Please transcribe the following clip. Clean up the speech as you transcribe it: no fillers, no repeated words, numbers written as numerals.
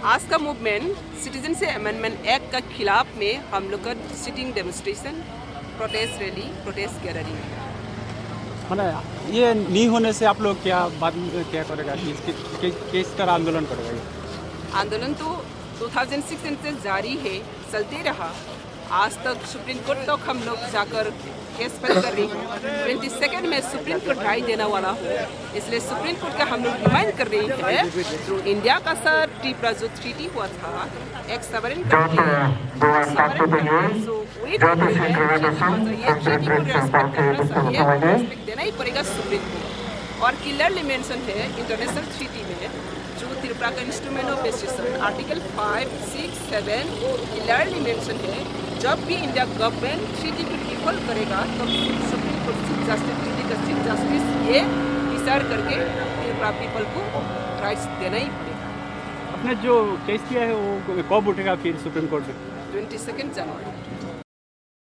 आज का movement citizenship amendment act का खिलाफ में हम लोग का sitting demonstration, protest rally, protest gallery. मैंने ये नहीं होने से आप लोग क्या बाद में क्या करेगा, किस तरह आंदोलन करेगा? ये आंदोलन तो 2016 से जारी है, चलते रहा। आज तक सुप्रीम कोर्ट तक हम लोग जाकर केस फाइल कर रही हैं। 22 में सुप्रीम कोर्ट राय देने वाला हो, इसलिए सुप्रीम कोर्ट का हम लोग डिमांड कर रही है जो इंडिया का सर ट्रिपरा जो ट्रीटी हुआ था एक सवरेन कंट्री रेस्पेक्ट देना ही पड़ेगा सुप्रीम कोर्ट। और क्लियरली मेंशन है इंटरनेशनल ट्रीटी में जो त्रिपुरा का instrument of association article 5, 6, 7 clearly mention है जब भी इंडिया गवर्नमेंट ट्रीटी को डिफॉल्ट करेगा तब supreme court chief justice treaty का चीफ जस्टिस ये डिसाइड करके त्रिपुरा पीपल को राइट्स देना ही पड़ेगा। आपने जो केस किया है वो कब उठेगा फिर सुप्रीम कोर्ट में? 22 जनवरी।